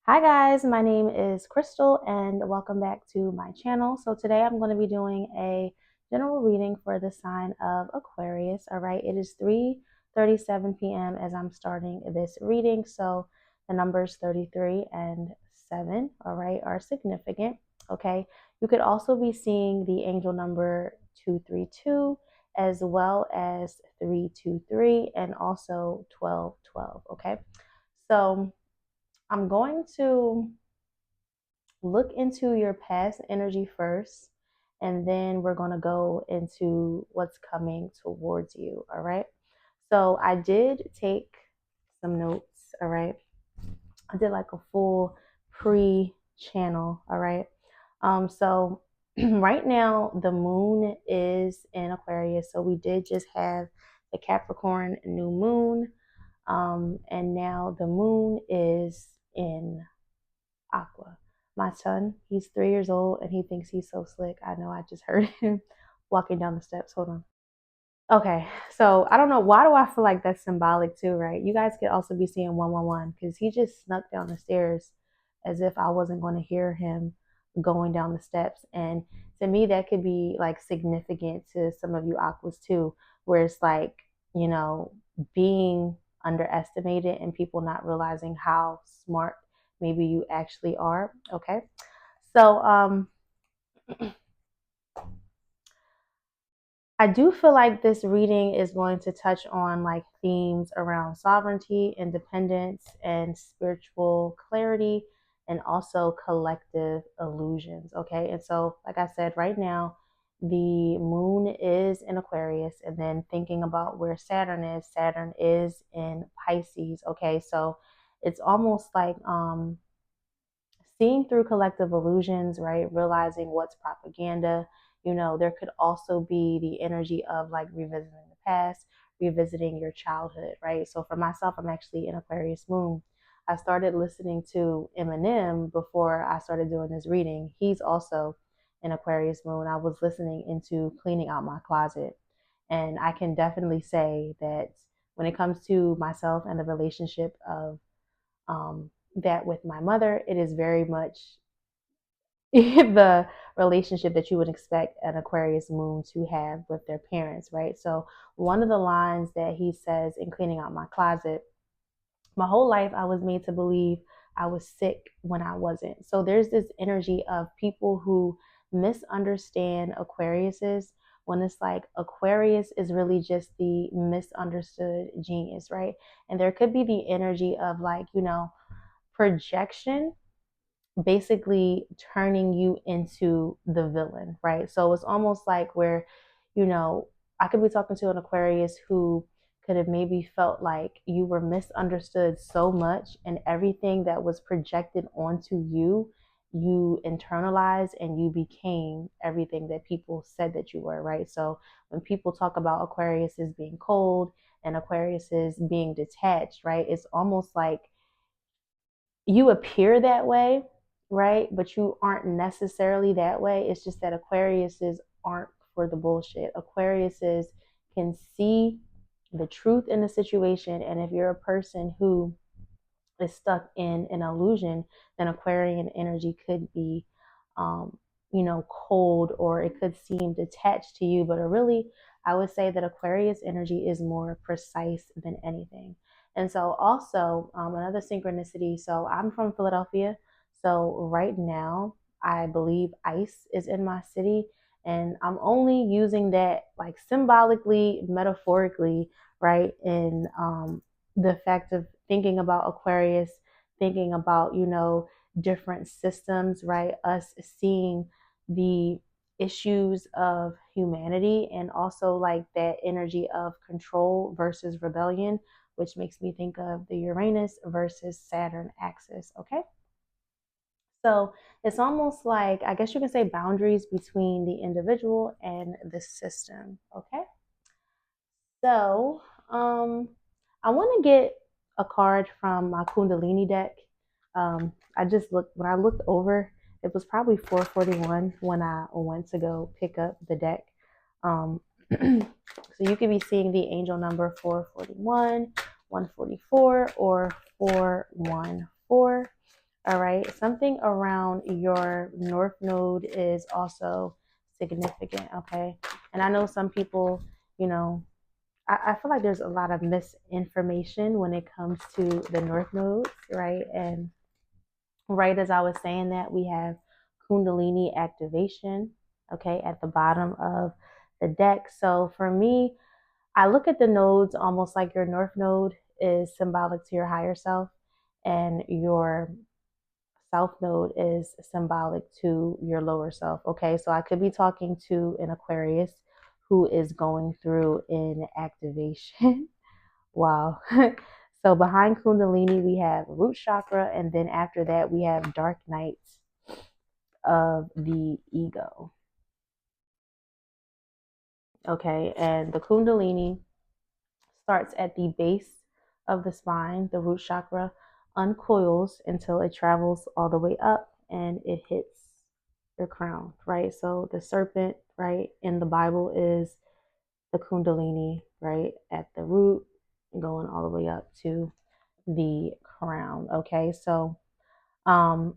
Hi guys, my name is Crystal and welcome back to my channel. So today I'm going to be doing a general reading for the sign of Aquarius. All right, it is 3:37 p.m. as I'm starting this reading. So the numbers 33 and 7, all right, are significant. Okay, you could also be seeing the angel number 232 as well as 323 and also 1212. Okay, so I'm going to look into your past energy first, and then we're going to go into what's coming towards you. All right. So I did take some notes. All right. I did like a full pre-channel. All right. So right now the moon is in Aquarius. So we did just have the Capricorn new moon. And now the moon is in Aqua. My son, he's 3 years old and he thinks he's so slick. I know, I just heard him walking down the steps. Hold on. Okay, so I don't know. Why do I feel like that's symbolic too, right? You guys could also be seeing 111 because he just snuck down the stairs as if I wasn't going to hear him going down the steps. And to me, that could be like significant to some of you Aquas too, where it's like, being underestimated and people not realizing how smart maybe you actually are. Okay, so I do feel like this reading is going to touch on like themes around sovereignty, independence, and spiritual clarity, and also collective illusions. Okay, and so like I said, right now the moon is in Aquarius, and then thinking about where Saturn is in Pisces. Okay, so it's almost like seeing through collective illusions, right? Realizing what's propaganda. There could also be the energy of like revisiting the past, revisiting your childhood, right? So for myself, I'm actually in Aquarius moon. I started listening to Eminem before I started doing this reading. He's also in Aquarius moon. I was listening into cleaning out my closet. And I can definitely say that when it comes to myself and the relationship of that with my mother, it is very much the relationship that you would expect an Aquarius moon to have with their parents, right? So one of the lines that he says in cleaning out my closet, my whole life I was made to believe I was sick when I wasn't. So there's this energy of people who misunderstand Aquariuses, when it's like Aquarius is really just the misunderstood genius, right? And there could be the energy of like, projection basically turning you into the villain, right? So it's almost like where, I could be talking to an Aquarius who could have maybe felt like you were misunderstood so much, and everything that was projected onto you, you internalized and you became everything that people said that you were, right? So when people talk about Aquarius as being cold and Aquarius as being detached, right? It's almost like you appear that way, right? But you aren't necessarily that way. It's just that Aquariuses aren't for the bullshit. Aquariuses can see the truth in the situation. And if you're a person who is stuck in an illusion, then Aquarian energy could be, cold, or it could seem detached to you. But really, I would say that Aquarius energy is more precise than anything. And so, also, another synchronicity. So, I'm from Philadelphia. So, right now, I believe ice is in my city. And I'm only using that like symbolically, metaphorically, right? In the fact of thinking about Aquarius, thinking about, different systems, right? Us seeing the issues of humanity, and also like that energy of control versus rebellion, which makes me think of the Uranus versus Saturn axis. Okay. So it's almost like, I guess you can say, boundaries between the individual and the system. Okay. So, I want to get a card from my Kundalini deck. I just looked, when I looked over, it was probably 4:41 when I went to go pick up the deck. So you could be seeing the angel number 441, 144, or 414. All all right? Something around your north node is also significant, okay? And I know some people, you know, I feel like there's a lot of misinformation when it comes to the north nodes, right? And right as I was saying that, we have Kundalini activation, okay, at the bottom of the deck. So for me, I look at the nodes almost like your north node is symbolic to your higher self, and your south node is symbolic to your lower self. Okay, so I could be talking to an Aquarius who is going through an activation. Wow. So behind Kundalini, we have root chakra, and then after that, we have dark nights of the ego. Okay, and the Kundalini starts at the base of the spine, the root chakra, uncoils until it travels all the way up and it hits your crown, right? So the serpent, right, in the Bible is the Kundalini, right, at the root, going all the way up to the crown. Okay, so um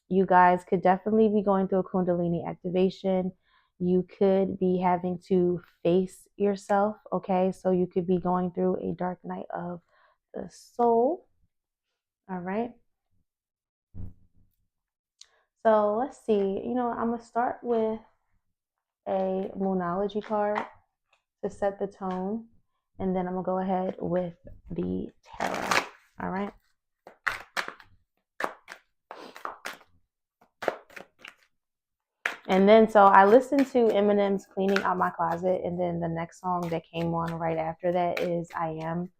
you guys could definitely be going through a Kundalini activation. You could be having to face yourself. Okay, so you could be going through a dark night of the soul. All right, so let's see. I'm gonna start with a moonology card to set the tone, and then I'm gonna go ahead with the tarot. All right. And then, so I listened to Eminem's Cleaning Out My Closet, and then the next song that came on right after that is I Am.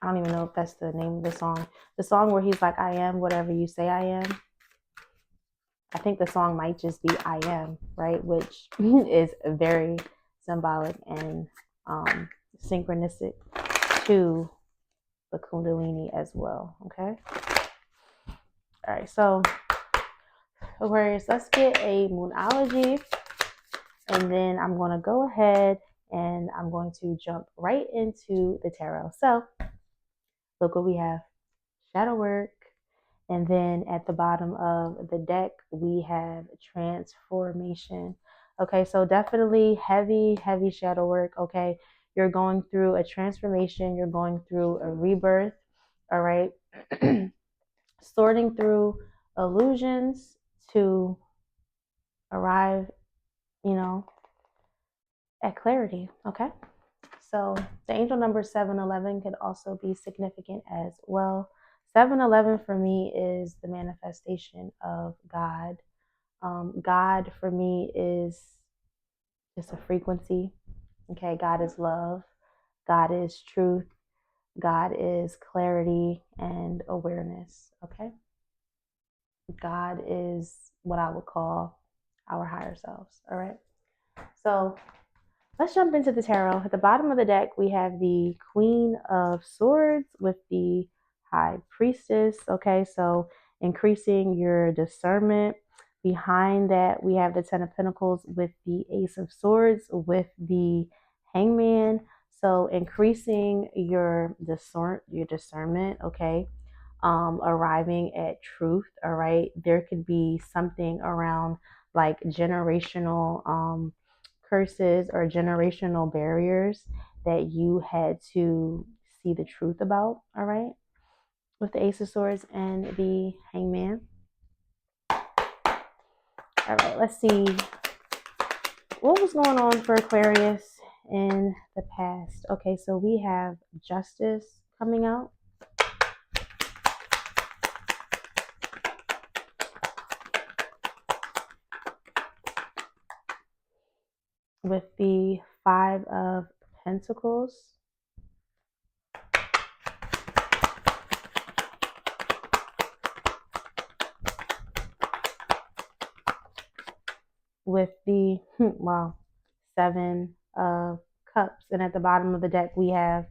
I don't even know if that's the name of the song. The song where he's like, I am whatever you say I am. I think the song might just be I Am, right? Which is very symbolic and synchronistic to the Kundalini as well, okay? All right, so Aquarius, let's get a moonology, and then I'm going to go ahead and I'm going to jump right into the tarot. So look what we have: shadow work, and then at the bottom of the deck we have transformation. Okay, so definitely heavy shadow work. Okay, you're going through a transformation, you're going through a rebirth. All right. Sorting through illusions to arrive, you know, at clarity. Okay. So the angel number 711 could also be significant as well. 711 for me is the manifestation of God. God for me is just a frequency. Okay. God is love. God is truth. God is clarity and awareness. Okay. God is what I would call our higher selves. All right. So let's jump into the tarot. At the bottom of the deck, we have the Queen of Swords with the High Priestess. Okay, so increasing your discernment. Behind that, we have the Ten of Pentacles with the Ace of Swords with the Hangman. So increasing your discernment. Okay, arriving at truth. All right, there could be something around like generational curses or generational barriers that you had to see the truth about. All right, with the Ace of Swords and the Hangman. All right, let's see what was going on for Aquarius in the past. Okay, so we have Justice coming out. With the Five of Pentacles. With the, Seven of Cups. And at the bottom of the deck, we have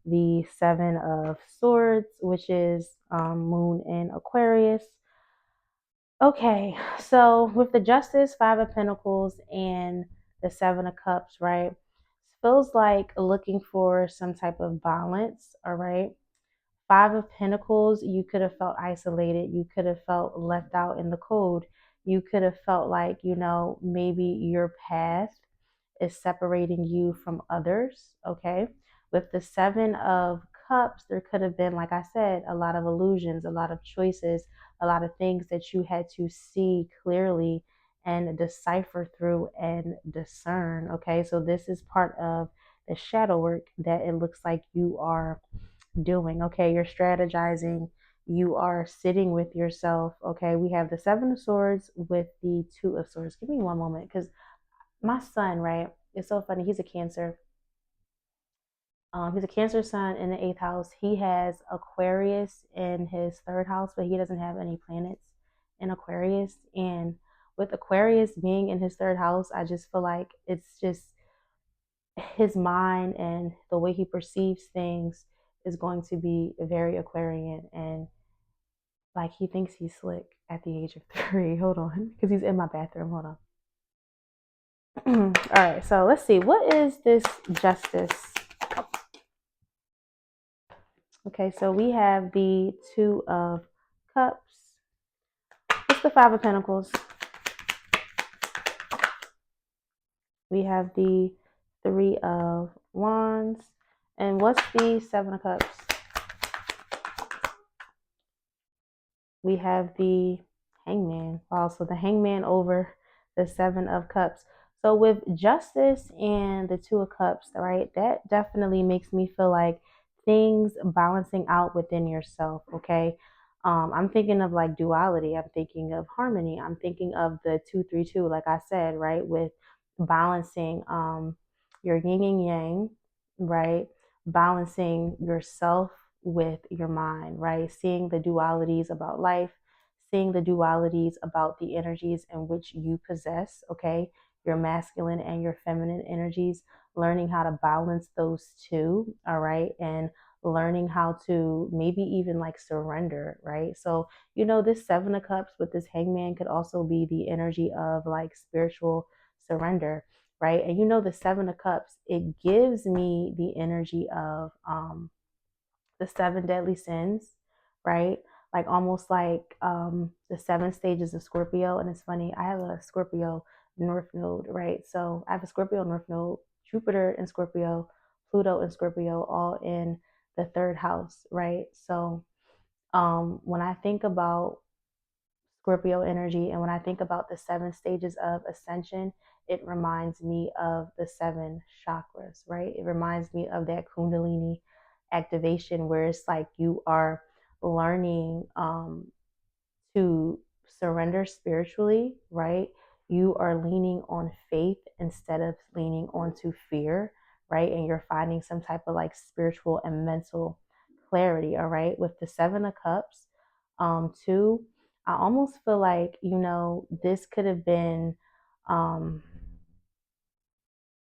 the Seven of Swords, which is Moon in Aquarius. Okay, so with the Justice, Five of Pentacles, and the Seven of Cups, right? Feels like looking for some type of balance, all right? Five of Pentacles, you could have felt isolated. You could have felt left out in the cold. You could have felt like, maybe your path is separating you from others. Okay. With the Seven of Cups, there could have been, like I said, a lot of illusions, a lot of choices, a lot of things that you had to see clearly and decipher through and discern. Okay. So this is part of the shadow work that it looks like you are doing. Okay, you're strategizing, you are sitting with yourself. Okay, we have the Seven of Swords with the Two of Swords. Give me one moment, because my son, right, it's so funny. He's a Cancer. He's a Cancer sun in the eighth house. He has Aquarius in his third house, but he doesn't have any planets in Aquarius. And with Aquarius being in his third house, I just feel like it's just his mind and the way he perceives things is going to be very Aquarian, and like he thinks he's slick at the age of 3. Hold on, because he's in my bathroom. Hold on. All right, so let's see. What is this Justice? Okay, so we have the Two of Cups. What's the Five of Pentacles? We have the Three of Wands. And what's the Seven of Cups? We have the Hangman. Also, the Hangman over the Seven of Cups. So with Justice and the Two of Cups, right, that definitely makes me feel like things balancing out within yourself. Okay. I'm thinking of like duality. I'm thinking of harmony. I'm thinking of the 232, like I said, right, with balancing your yin and yang, right, balancing yourself with your mind, right? Seeing the dualities about life, seeing the dualities about the energies in which you possess, okay? Your masculine and your feminine energies, learning how to balance those two, all right? And learning how to maybe even like surrender, right? So, this Seven of Cups with this Hangman could also be the energy of like spiritual surrender, right? And the Seven of Cups, it gives me the energy of the seven deadly sins, right? Like almost like the seven stages of Scorpio. And it's funny, I have a Scorpio North Node, right? So I have a Scorpio North Node, Jupiter in Scorpio, Pluto in Scorpio, all in the third house, right? So when I think about Scorpio energy, and when I think about the seven stages of ascension, it reminds me of the seven chakras, right? It reminds me of that Kundalini activation where it's like you are learning to surrender spiritually, right? You are leaning on faith instead of leaning onto fear, right? And you're finding some type of like spiritual and mental clarity, all right? With the Seven of Cups, too, I almost feel like, this could have been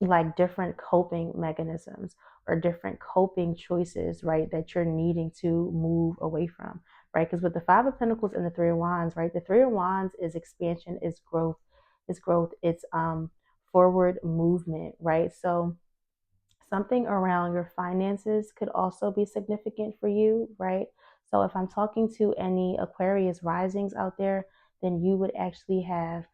like different coping mechanisms or different coping choices, right, that you're needing to move away from, right? Because with the Five of Pentacles and the Three of Wands, right, the Three of Wands is expansion, is growth, it's forward movement, right? So something around your finances could also be significant for you, right? So if I'm talking to any Aquarius risings out there, then you would actually have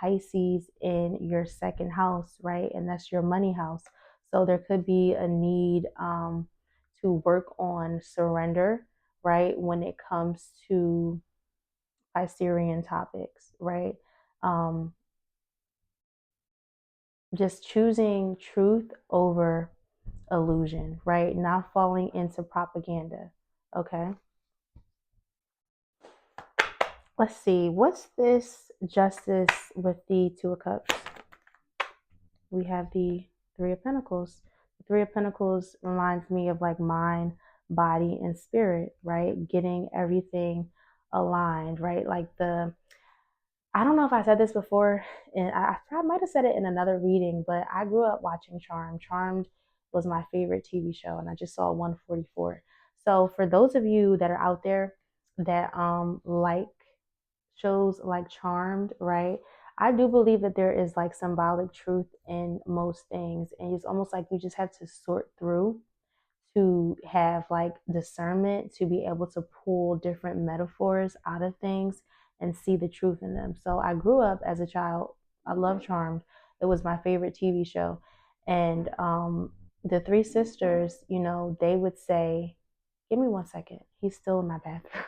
Pisces in your second house, right? And that's your money house. So there could be a need to work on surrender, right? When it comes to Piscean topics, right? Um, just choosing truth over illusion, right? Not falling into propaganda. Okay. Let's see. What's this Justice with the Two of Cups? We have the Three of Pentacles. The Three of Pentacles reminds me of like mind, body, and spirit, right? Getting everything aligned, right? Like I don't know if I said this before, and I might have said it in another reading, but I grew up watching Charmed. Charmed was my favorite TV show, and I just saw 144. So for those of you that are out there that like shows like Charmed, right? I do believe that there is like symbolic truth in most things, and it's almost like you just have to sort through to have like discernment to be able to pull different metaphors out of things and see the truth in them. So I grew up as a child. I love Charmed. It was my favorite TV show. And the three sisters, you know, they would say, give me 1 second. He's still in my bathroom.